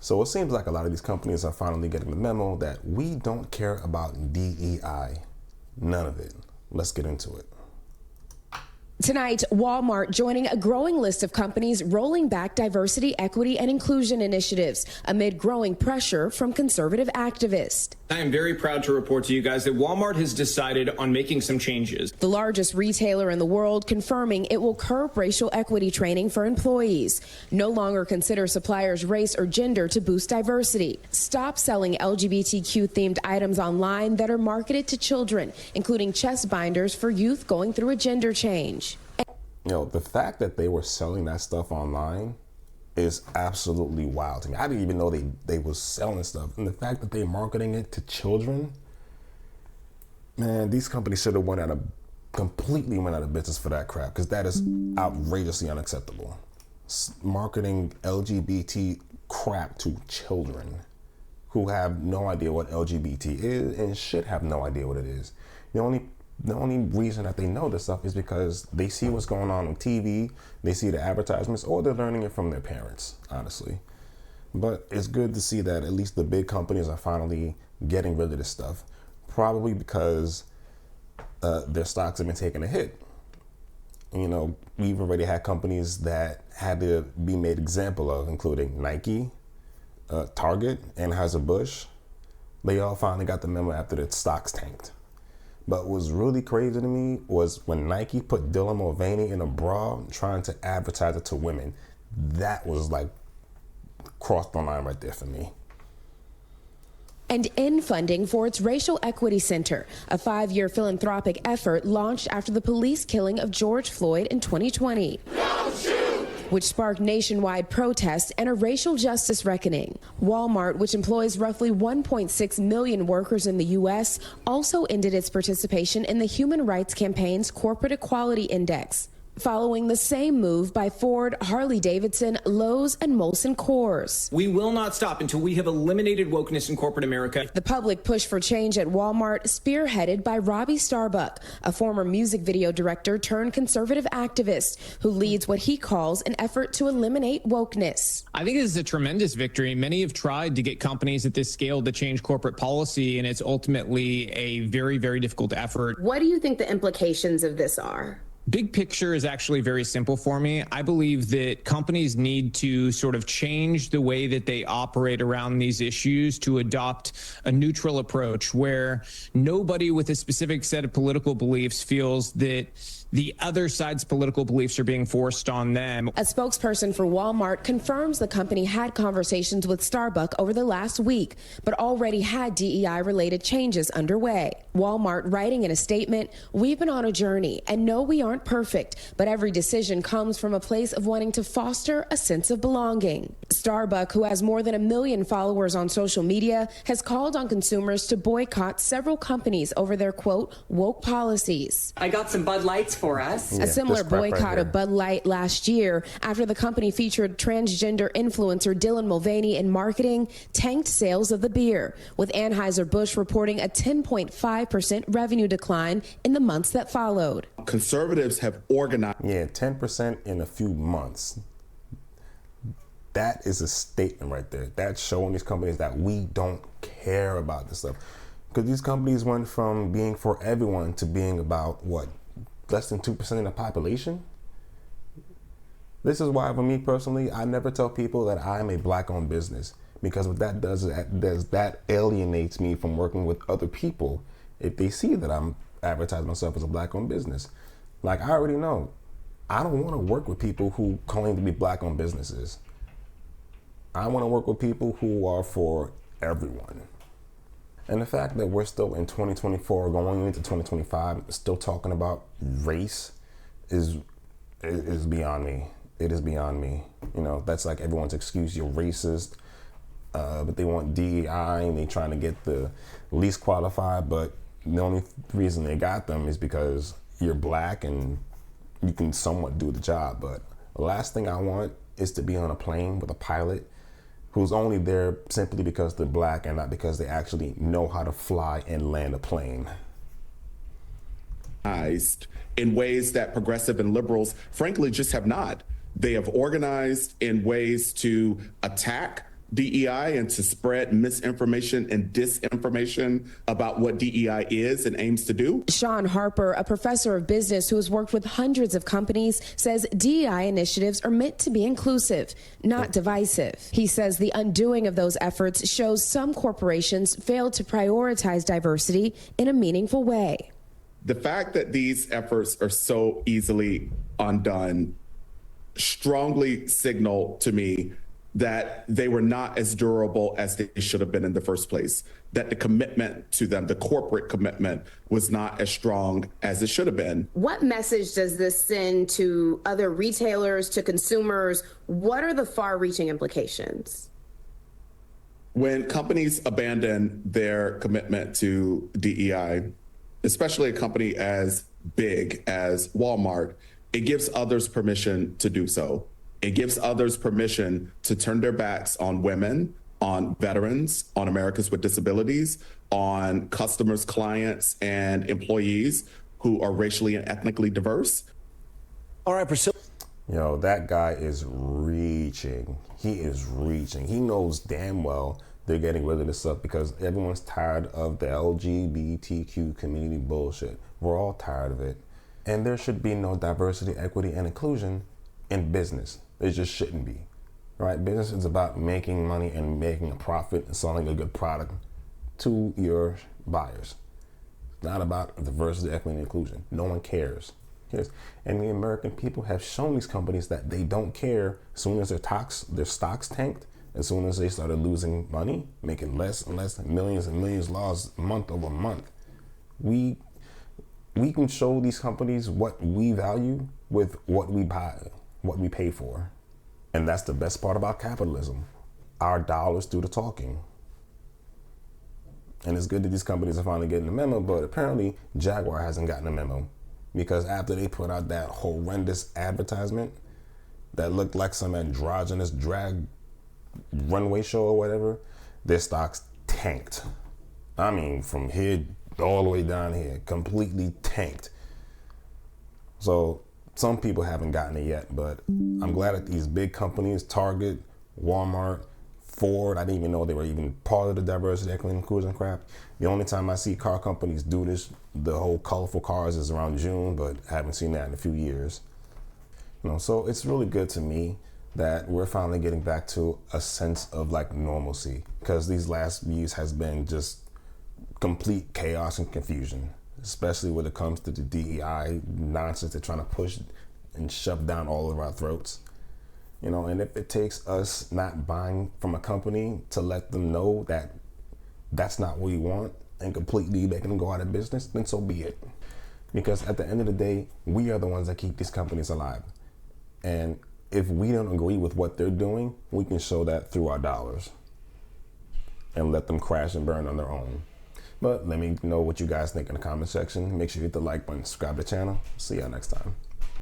So it seems like a lot of these companies are finally getting the memo that we don't care about DEI. None of it. Let's get into it. Tonight, Walmart joining a growing list of companies rolling back diversity, equity, and inclusion initiatives amid growing pressure from conservative activists. I am very proud to report to you guys that Walmart has decided on making some changes. The largest retailer in the world confirming it will curb racial equity training for employees, no longer consider suppliers' race or gender to boost diversity, stop selling LGBTQ-themed items online that are marketed to children, including chest binders for youth going through a gender change. You know, the fact that they were selling that stuff online is absolutely wild to me. I didn't even know they was selling stuff. And the fact that they're marketing it to children, man, these companies should have completely went out of business for that crap, because that is outrageously unacceptable. Marketing LGBT crap to children who have no idea what LGBT is and should have no idea what it is. The only reason that they know this stuff is because they see what's going on TV, they see the advertisements, or they're learning it from their parents, honestly. But it's good to see that at least the big companies are finally getting rid of this stuff, probably because their stocks have been taking a hit. You know, we've already had companies that had to be made example of, including Nike, Target, Anheuser-Busch. They all finally got the memo after their stocks tanked. But what was really crazy to me was when Nike put Dylan Mulvaney in a bra trying to advertise it to women. That was like crossed the line right there for me. And in funding for its Racial Equity Center, a 5-year philanthropic effort launched after the police killing of George Floyd in 2020. Don't shoot! Which sparked nationwide protests and a racial justice reckoning. Walmart, which employs roughly 1.6 million workers in the U.S., also ended its participation in the Human Rights Campaign's Corporate Equality Index, following the same move by Ford, Harley-Davidson, Lowe's, and Molson Coors. We will not stop until we have eliminated wokeness in corporate America. The public push for change at Walmart spearheaded by Robbie Starbuck, a former music video director turned conservative activist who leads what he calls an effort to eliminate wokeness. I think this is a tremendous victory. Many have tried to get companies at this scale to change corporate policy, and it's ultimately a very, very difficult effort. What do you think the implications of this are? Big picture is actually very simple for me. I believe that companies need to sort of change the way that they operate around these issues to adopt a neutral approach where nobody with a specific set of political beliefs feels that the other side's political beliefs are being forced on them. A spokesperson for Walmart confirms the company had conversations with Starbucks over the last week, but already had DEI-related changes underway. Walmart writing in a statement, "We've been on a journey and know we aren't perfect, but every decision comes from a place of wanting to foster a sense of belonging." Starbucks, who has more than 1 million followers on social media, has called on consumers to boycott several companies over their, quote, woke policies. I got some Bud Lights for us. A similar boycott of Bud Light last year after the company featured transgender influencer Dylan Mulvaney in marketing tanked sales of the beer, with Anheuser-Busch reporting a 10.5% revenue decline in the months that followed. Conservatives have organized. Yeah, 10% in a few months. That is a statement right there. That's showing these companies that we don't care about this stuff. Because these companies went from being for everyone to being about, what, less than 2% of the population? This is why, for me personally, I never tell people that I'm a black-owned business, because what that does is that alienates me from working with other people if they see that I'm advertising myself as a black-owned business. Like, I already know, I don't want to work with people who claim to be black-owned businesses. I want to work with people who are for everyone. And the fact that we're still in 2024, going into 2025, still talking about race is beyond me. It is beyond me. You know, that's like everyone's excuse. You're racist, but they want DEI and they're trying to get the least qualified. But the only reason they got them is because you're black and you can somewhat do the job. But the last thing I want is to be on a plane with a pilot who's only there simply because they're black and not because they actually know how to fly and land a plane. In ways that progressive and liberals, frankly, just have not. They have organized in ways to attack DEI and to spread misinformation and disinformation about what DEI is and aims to do. Sean Harper, a professor of business who has worked with hundreds of companies, says DEI initiatives are meant to be inclusive, not divisive. He says the undoing of those efforts shows some corporations failed to prioritize diversity in a meaningful way. The fact that these efforts are so easily undone strongly signal to me that they were not as durable as they should have been in the first place, that the commitment to them, the corporate commitment, was not as strong as it should have been. What message does this send to other retailers, to consumers? What are the far-reaching implications? When companies abandon their commitment to DEI, especially a company as big as Walmart, it gives others permission to do so. It gives others permission to turn their backs on women, on veterans, on Americans with disabilities, on customers, clients, and employees who are racially and ethnically diverse. All right, Priscilla. Yo, that guy is reaching. He is reaching. He knows damn well they're getting rid of this stuff because everyone's tired of the LGBTQ community bullshit. We're all tired of it. And there should be no diversity, equity, and inclusion in business. It just shouldn't be, right? Business is about making money and making a profit and selling a good product to your buyers. It's not about diversity, equity, and inclusion. No one cares. And the American people have shown these companies that they don't care as soon as their stocks tanked, as soon as they started losing money, making less and less, millions and millions lost month over month. We can show these companies what we value with what we buy, what we pay for. And that's the best part about capitalism. Our dollars do the talking. And it's good that these companies are finally getting the memo, but apparently Jaguar hasn't gotten a memo because after they put out that horrendous advertisement that looked like some androgynous drag runway show or whatever, their stocks tanked. I mean, from here all the way down here, completely tanked. So some people haven't gotten it yet, but I'm glad that these big companies, Target, Walmart, Ford, I didn't even know they were even part of the diversity, equity, and inclusion crap. The only time I see car companies do this, the whole colorful cars, is around June, but I haven't seen that in a few years. So it's really good to me that we're finally getting back to a sense of like normalcy, because these last years has been just complete chaos and confusion, especially when it comes to the DEI nonsense they're trying to push and shove down all of our throats. And if it takes us not buying from a company to let them know that that's not what we want and completely making them go out of business, then so be it. Because at the end of the day, we are the ones that keep these companies alive. And if we don't agree with what they're doing, we can show that through our dollars and let them crash and burn on their own. But let me know what you guys think in the comment section. Make sure you hit the like button, subscribe to the channel. See y'all next time.